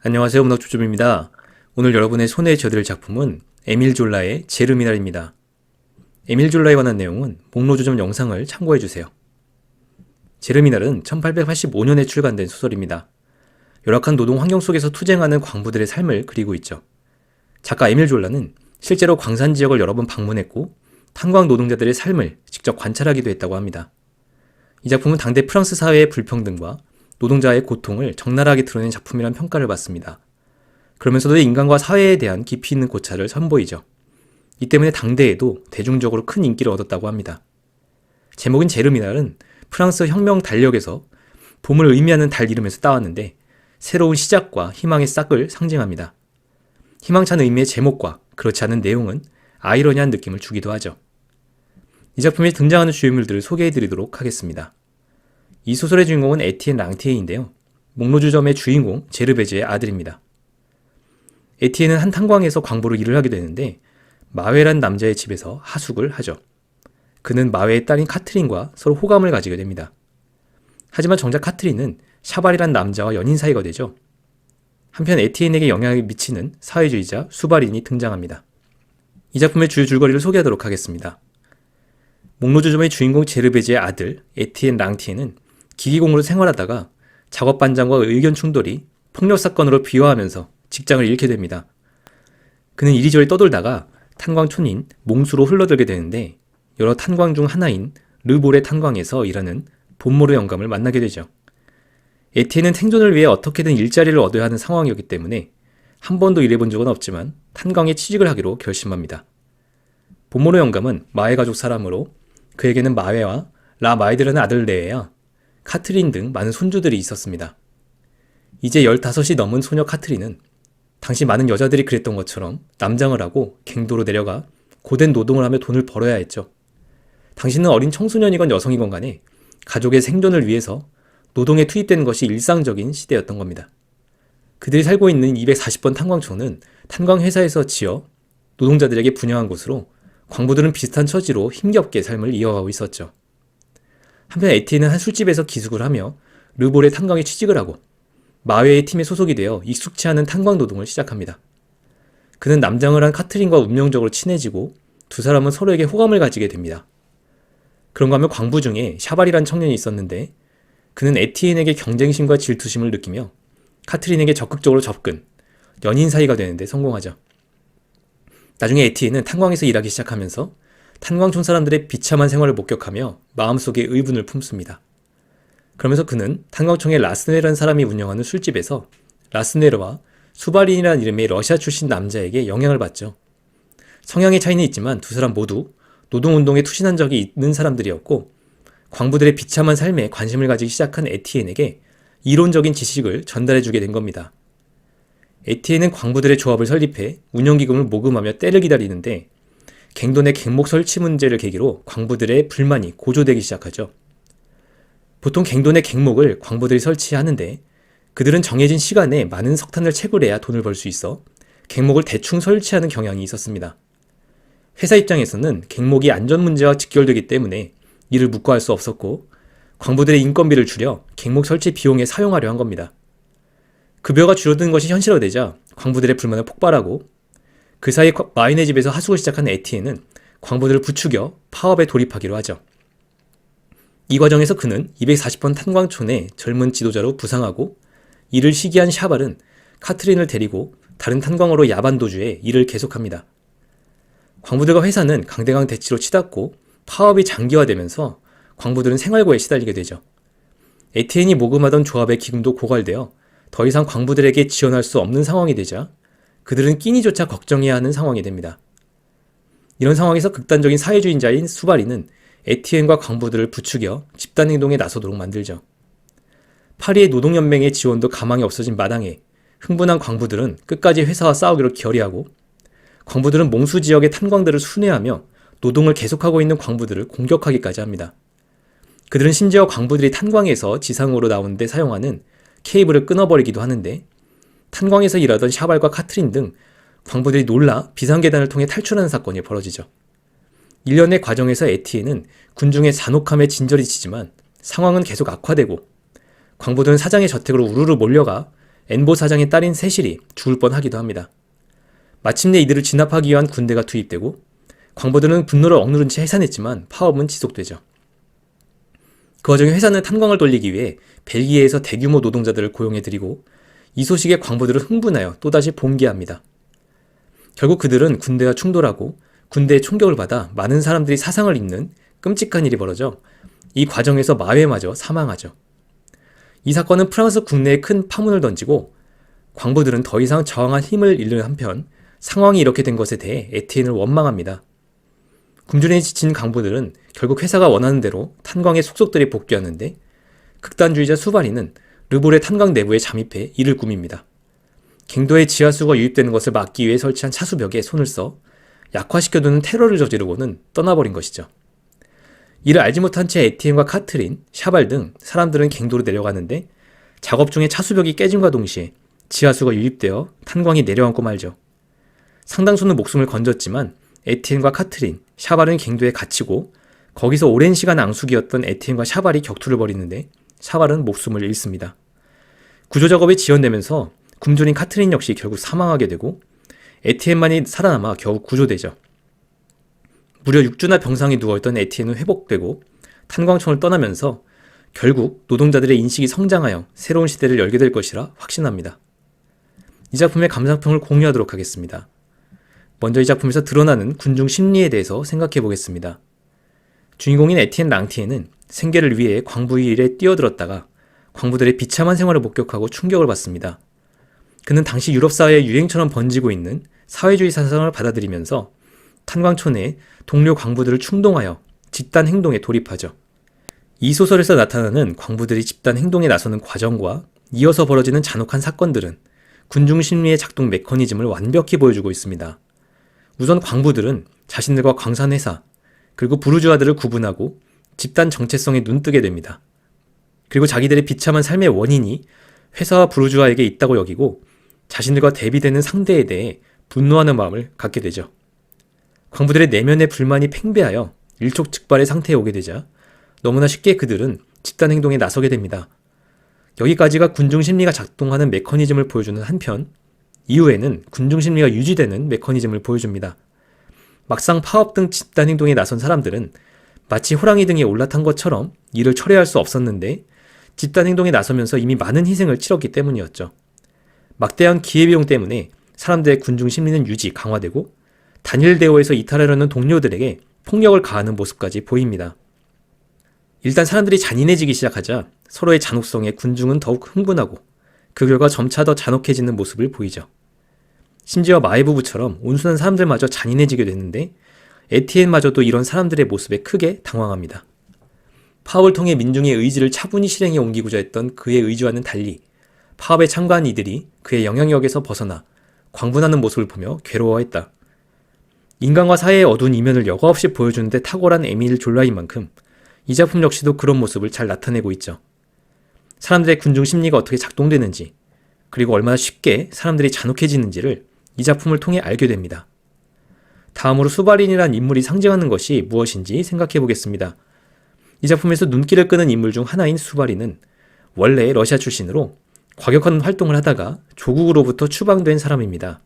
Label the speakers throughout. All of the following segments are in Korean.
Speaker 1: 안녕하세요. 문학초점입니다. 오늘 여러분의 손에 쥐어드릴 작품은 에밀 졸라의 제르미날입니다. 에밀 졸라에 관한 내용은 목로 조점 영상을 참고해주세요. 제르미날은 1885년에 출간된 소설입니다. 열악한 노동 환경 속에서 투쟁하는 광부들의 삶을 그리고 있죠. 작가 에밀 졸라는 실제로 광산 지역을 여러 번 방문했고 탄광 노동자들의 삶을 직접 관찰하기도 했다고 합니다. 이 작품은 당대 프랑스 사회의 불평등과 노동자의 고통을 적나라하게 드러낸 작품이란 평가를 받습니다. 그러면서도 인간과 사회에 대한 깊이 있는 고찰을 선보이죠. 이 때문에 당대에도 대중적으로 큰 인기를 얻었다고 합니다. 제목인 제르미날은 프랑스 혁명 달력에서 봄을 의미하는 달 이름에서 따왔는데 새로운 시작과 희망의 싹을 상징합니다. 희망찬 의미의 제목과 그렇지 않은 내용은 아이러니한 느낌을 주기도 하죠. 이 작품에 등장하는 주인물들을 소개해드리도록 하겠습니다. 이 소설의 주인공은 에티엔 랑티에인데요. 목로주점의 주인공 제르베즈의 아들입니다. 에티엔은 한 탄광에서 광부로 일을 하게 되는데 마웨란 남자의 집에서 하숙을 하죠. 그는 마웨의 딸인 카트린과 서로 호감을 가지게 됩니다. 하지만 정작 카트린은 샤발이란 남자와 연인 사이가 되죠. 한편 에티엔에게 영향을 미치는 사회주의자 수바린이 등장합니다. 이 작품의 주요 줄거리를 소개하도록 하겠습니다. 목로주점의 주인공 제르베즈의 아들 에티엔 랑티에는 기기공으로 생활하다가 작업 반장과 의견 충돌이 폭력 사건으로 비화하면서 직장을 잃게 됩니다. 그는 이리저리 떠돌다가 탄광촌인 몽수로 흘러들게 되는데 여러 탄광 중 하나인 르볼의 탄광에서 일하는 본모르 영감을 만나게 되죠. 에티엔은 생존을 위해 어떻게든 일자리를 얻어야 하는 상황이었기 때문에 한 번도 일해본 적은 없지만 탄광에 취직을 하기로 결심합니다. 본모르 영감은 마웨 가족 사람으로 그에게는 마웨와 라 마이드라는 아들 레에야 카트린 등 많은 손주들이 있었습니다. 이제 15이 넘은 소녀 카트린은 당시 많은 여자들이 그랬던 것처럼 남장을 하고 갱도로 내려가 고된 노동을 하며 돈을 벌어야 했죠. 당시는 어린 청소년이건 여성이건 간에 가족의 생존을 위해서 노동에 투입되는 것이 일상적인 시대였던 겁니다. 그들이 살고 있는 240번 탄광촌은 탄광회사에서 지어 노동자들에게 분양한 곳으로 광부들은 비슷한 처지로 힘겹게 삶을 이어가고 있었죠. 한편 에티엔은 한 술집에서 기숙을 하며 르볼의 탄광에 취직을 하고 마웨의 팀에 소속이 되어 익숙치 않은 탄광 노동을 시작합니다. 그는 남장을 한 카트린과 운명적으로 친해지고 두 사람은 서로에게 호감을 가지게 됩니다. 그런가 하면 광부 중에 샤발이란 청년이 있었는데 그는 에티엔에게 경쟁심과 질투심을 느끼며 카트린에게 적극적으로 접근, 연인 사이가 되는데 성공하죠. 나중에 에티엔은 탄광에서 일하기 시작하면서 탄광촌 사람들의 비참한 생활을 목격하며 마음속에 의분을 품습니다. 그러면서 그는 탄광촌의 라스네르라는 사람이 운영하는 술집에서 라스네르와 수바린이라는 이름의 러시아 출신 남자에게 영향을 받죠. 성향의 차이는 있지만 두 사람 모두 노동운동에 투신한 적이 있는 사람들이었고 광부들의 비참한 삶에 관심을 가지기 시작한 에티엔에게 이론적인 지식을 전달해주게 된 겁니다. 에티엔은 광부들의 조합을 설립해 운영기금을 모금하며 때를 기다리는데 갱도 내 갱목 설치 문제를 계기로 광부들의 불만이 고조되기 시작하죠. 보통 갱도 내 갱목을 광부들이 설치하는데 그들은 정해진 시간에 많은 석탄을 채굴해야 돈을 벌 수 있어 갱목을 대충 설치하는 경향이 있었습니다. 회사 입장에서는 갱목이 안전 문제와 직결되기 때문에 이를 묵과할 수 없었고 광부들의 인건비를 줄여 갱목 설치 비용에 사용하려 한 겁니다. 급여가 줄어드는 것이 현실화되자 광부들의 불만을 폭발하고 그 사이 마윈의 집에서 하숙을 시작한 에티엔은 광부들을 부추겨 파업에 돌입하기로 하죠. 이 과정에서 그는 240번 탄광촌의 젊은 지도자로 부상하고 이를 시기한 샤발은 카트린을 데리고 다른 탄광으로 야반 도주해 일을 계속합니다. 광부들과 회사는 강대강 대치로 치닫고 파업이 장기화되면서 광부들은 생활고에 시달리게 되죠. 에티엔이 모금하던 조합의 기금도 고갈되어 더 이상 광부들에게 지원할 수 없는 상황이 되자 그들은 끼니조차 걱정해야 하는 상황이 됩니다. 이런 상황에서 극단적인 사회주의자인 수바리는 에티엔과 광부들을 부추겨 집단행동에 나서도록 만들죠. 파리의 노동연맹의 지원도 가망이 없어진 마당에 흥분한 광부들은 끝까지 회사와 싸우기로 결의하고 광부들은 몽수 지역의 탄광들을 순회하며 노동을 계속하고 있는 광부들을 공격하기까지 합니다. 그들은 심지어 광부들이 탄광에서 지상으로 나오는 데 사용하는 케이블을 끊어버리기도 하는데 탄광에서 일하던 샤발과 카트린 등 광부들이 놀라 비상계단을 통해 탈출하는 사건이 벌어지죠. 일련의 과정에서 에티엔은 군중의 잔혹함에 진저리 치지만 상황은 계속 악화되고 광부들은 사장의 저택으로 우르르 몰려가 엔보 사장의 딸인 세실이 죽을 뻔하기도 합니다. 마침내 이들을 진압하기 위한 군대가 투입되고 광부들은 분노를 억누른 채 해산했지만 파업은 지속되죠. 그 와중에 회사는 탄광을 돌리기 위해 벨기에에서 대규모 노동자들을 고용해들이고 이 소식에 광부들은 흥분하여 또다시 봉기합니다. 결국 그들은 군대와 충돌하고 군대의 총격을 받아 많은 사람들이 사상을 입는 끔찍한 일이 벌어져 이 과정에서 마웨마저 사망하죠. 이 사건은 프랑스 국내에 큰 파문을 던지고 광부들은 더 이상 저항할 힘을 잃는 한편 상황이 이렇게 된 것에 대해 에티엔을 원망합니다. 굶주림에 지친 광부들은 결국 회사가 원하는 대로 탄광의 속속들이 복귀하는데 극단주의자 수바리는 르볼의 탄광 내부에 잠입해 이를 꾸밉니다. 갱도에 지하수가 유입되는 것을 막기 위해 설치한 차수벽에 손을 써 약화시켜두는 테러를 저지르고는 떠나버린 것이죠. 이를 알지 못한 채 에티엔과 카트린, 샤발 등 사람들은 갱도로 내려가는데 작업 중에 차수벽이 깨짐과 동시에 지하수가 유입되어 탄광이 내려앉고 말죠. 상당수는 목숨을 건졌지만 에티엔과 카트린, 샤발은 갱도에 갇히고 거기서 오랜 시간 앙숙이었던 에티엔과 샤발이 격투를 벌이는데 샤발은 목숨을 잃습니다. 구조작업이 지연되면서 굶주린 카트린 역시 결국 사망하게 되고 에티엔만이 살아남아 겨우 구조되죠. 무려 6주나 병상에 누워있던 에티엔은 회복되고 탄광촌을 떠나면서 결국 노동자들의 인식이 성장하여 새로운 시대를 열게 될 것이라 확신합니다. 이 작품의 감상평을 공유하도록 하겠습니다. 먼저 이 작품에서 드러나는 군중 심리에 대해서 생각해 보겠습니다. 주인공인 에티엔 랑티에는 생계를 위해 광부의 일에 뛰어들었다가 광부들의 비참한 생활을 목격하고 충격을 받습니다. 그는 당시 유럽 사회의 유행처럼 번지고 있는 사회주의 사상을 받아들이면서 탄광촌 내 동료 광부들을 충동하여 집단 행동에 돌입하죠. 이 소설에서 나타나는 광부들이 집단 행동에 나서는 과정과 이어서 벌어지는 잔혹한 사건들은 군중 심리의 작동 메커니즘을 완벽히 보여주고 있습니다. 우선 광부들은 자신들과 광산회사, 그리고 부르주아들을 구분하고 집단 정체성에 눈뜨게 됩니다. 그리고 자기들의 비참한 삶의 원인이 회사와 부르주아에게 있다고 여기고 자신들과 대비되는 상대에 대해 분노하는 마음을 갖게 되죠. 광부들의 내면의 불만이 팽배하여 일촉즉발의 상태에 오게 되자 너무나 쉽게 그들은 집단 행동에 나서게 됩니다. 여기까지가 군중 심리가 작동하는 메커니즘을 보여주는 한편 이후에는 군중 심리가 유지되는 메커니즘을 보여줍니다. 막상 파업 등 집단 행동에 나선 사람들은 마치 호랑이 등에 올라탄 것처럼 이를 철회할 수 없었는데 집단 행동에 나서면서 이미 많은 희생을 치렀기 때문이었죠. 막대한 기회비용 때문에 사람들의 군중 심리는 유지, 강화되고 단일 대우에서 이탈하려는 동료들에게 폭력을 가하는 모습까지 보입니다. 일단 사람들이 잔인해지기 시작하자 서로의 잔혹성에 군중은 더욱 흥분하고 그 결과 점차 더 잔혹해지는 모습을 보이죠. 심지어 마에부부처럼 온순한 사람들마저 잔인해지게 되는데 에티엔마저도 이런 사람들의 모습에 크게 당황합니다. 파업을 통해 민중의 의지를 차분히 실행에 옮기고자 했던 그의 의지와는 달리 파업에 참가한 이들이 그의 영향력에서 벗어나 광분하는 모습을 보며 괴로워했다. 인간과 사회의 어두운 이면을 여과없이 보여주는데 탁월한 에밀 졸라인 만큼 이 작품 역시도 그런 모습을 잘 나타내고 있죠. 사람들의 군중 심리가 어떻게 작동되는지, 그리고 얼마나 쉽게 사람들이 잔혹해지는지를 이 작품을 통해 알게 됩니다. 다음으로 수바린이란 인물이 상징하는 것이 무엇인지 생각해 보겠습니다. 이 작품에서 눈길을 끄는 인물 중 하나인 수바린은 원래 러시아 출신으로 과격한 활동을 하다가 조국으로부터 추방된 사람입니다.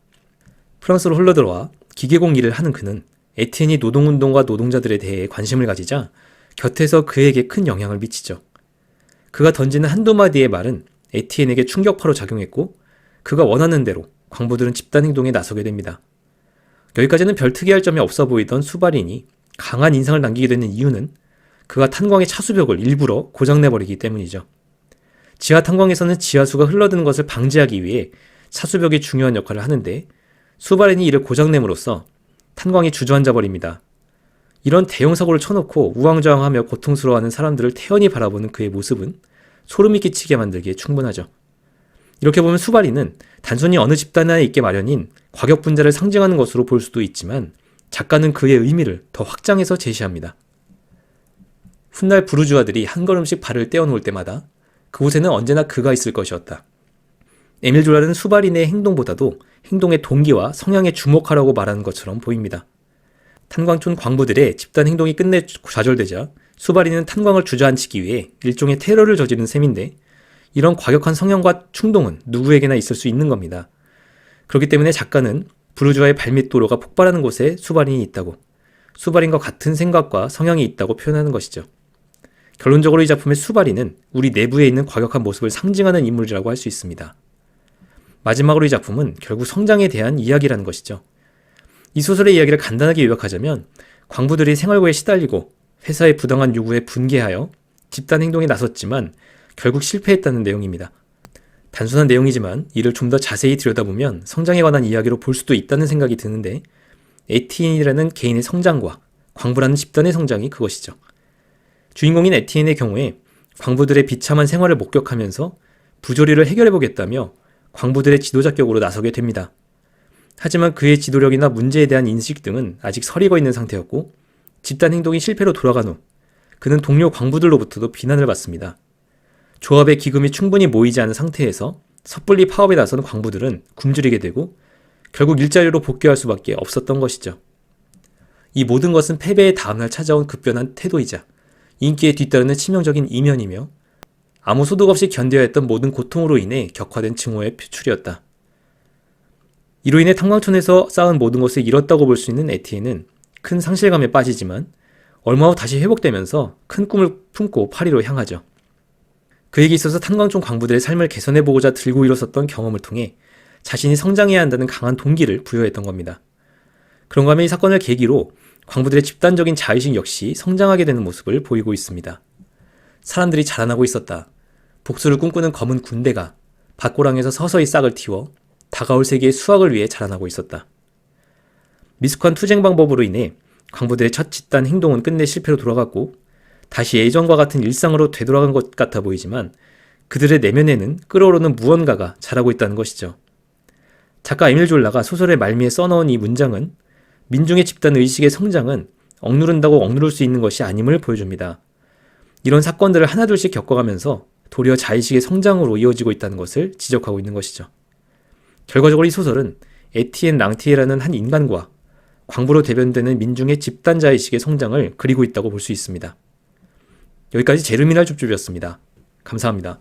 Speaker 1: 프랑스로 흘러들어와 기계공 일을 하는 그는 에티엔이 노동운동과 노동자들에 대해 관심을 가지자 곁에서 그에게 큰 영향을 미치죠. 그가 던지는 한두 마디의 말은 에티엔에게 충격파로 작용했고 그가 원하는 대로 광부들은 집단 행동에 나서게 됩니다. 여기까지는 별 특이할 점이 없어 보이던 수바린이 강한 인상을 남기게 되는 이유는 그가 탄광의 차수벽을 일부러 고장내버리기 때문이죠. 지하 탄광에서는 지하수가 흘러드는 것을 방지하기 위해 차수벽이 중요한 역할을 하는데 수바린이 이를 고장냄으로써 탄광이 주저앉아 버립니다. 이런 대형 사고를 쳐놓고 우왕좌왕하며 고통스러워하는 사람들을 태연히 바라보는 그의 모습은 소름이 끼치게 만들기에 충분하죠. 이렇게 보면 수바린은 단순히 어느 집단 안에 있게 마련인 과격분자를 상징하는 것으로 볼 수도 있지만 작가는 그의 의미를 더 확장해서 제시합니다. 훗날 부르주아들이 한 걸음씩 발을 떼어놓을 때마다 그곳에는 언제나 그가 있을 것이었다. 에밀 졸라는 수바린의 행동보다도 행동의 동기와 성향에 주목하라고 말하는 것처럼 보입니다. 탄광촌 광부들의 집단 행동이 끝내 좌절되자 수바린은 탄광을 주저앉히기 위해 일종의 테러를 저지른 셈인데 이런 과격한 성향과 충동은 누구에게나 있을 수 있는 겁니다. 그렇기 때문에 작가는 부르주아의 발밑도로가 폭발하는 곳에 수바린이 있다고, 수바린과 같은 생각과 성향이 있다고 표현하는 것이죠. 결론적으로 이 작품의 수바린은 우리 내부에 있는 과격한 모습을 상징하는 인물이라고 할 수 있습니다. 마지막으로 이 작품은 결국 성장에 대한 이야기라는 것이죠. 이 소설의 이야기를 간단하게 요약하자면 광부들이 생활고에 시달리고 회사의 부당한 요구에 분개하여 집단 행동에 나섰지만 결국 실패했다는 내용입니다. 단순한 내용이지만 이를 좀 더 자세히 들여다보면 성장에 관한 이야기로 볼 수도 있다는 생각이 드는데, 에티엔이라는 개인의 성장과 광부라는 집단의 성장이 그것이죠. 주인공인 에티엔의 경우에 광부들의 비참한 생활을 목격하면서 부조리를 해결해보겠다며 광부들의 지도자격으로 나서게 됩니다. 하지만 그의 지도력이나 문제에 대한 인식 등은 아직 서리고 있는 상태였고, 집단 행동이 실패로 돌아간 후 그는 동료 광부들로부터도 비난을 받습니다. 조합의 기금이 충분히 모이지 않은 상태에서 섣불리 파업에 나선 광부들은 굶주리게 되고 결국 일자리로 복귀할 수밖에 없었던 것이죠. 이 모든 것은 패배의 다음날 찾아온 급변한 태도이자 인기에 뒤따르는 치명적인 이면이며 아무 소득 없이 견뎌야 했던 모든 고통으로 인해 격화된 증오의 표출이었다. 이로 인해 탄광촌에서 쌓은 모든 것을 잃었다고 볼 수 있는 에티엔은 큰 상실감에 빠지지만 얼마 후 다시 회복되면서 큰 꿈을 품고 파리로 향하죠. 그에게 있어서 탄광촌 광부들의 삶을 개선해보고자 들고 일어섰던 경험을 통해 자신이 성장해야 한다는 강한 동기를 부여했던 겁니다. 그런가 하면 이 사건을 계기로 광부들의 집단적인 자의식 역시 성장하게 되는 모습을 보이고 있습니다. 사람들이 자라나고 있었다. 복수를 꿈꾸는 검은 군대가 밭고랑에서 서서히 싹을 틔워 다가올 세계의 수확을 위해 자라나고 있었다. 미숙한 투쟁 방법으로 인해 광부들의 첫 집단 행동은 끝내 실패로 돌아갔고 다시 예전과 같은 일상으로 되돌아간 것 같아 보이지만 그들의 내면에는 끓어오르는 무언가가 자라고 있다는 것이죠. 작가 에밀 졸라가 소설의 말미에 써넣은 이 문장은 민중의 집단 의식의 성장은 억누른다고 억누를 수 있는 것이 아님을 보여줍니다. 이런 사건들을 하나둘씩 겪어가면서 도리어 자의식의 성장으로 이어지고 있다는 것을 지적하고 있는 것이죠. 결과적으로 이 소설은 에티엔 랑티에라는 한 인간과 광부로 대변되는 민중의 집단 자의식의 성장을 그리고 있다고 볼 수 있습니다. 여기까지 제르미날 줍줍이었습니다. 감사합니다.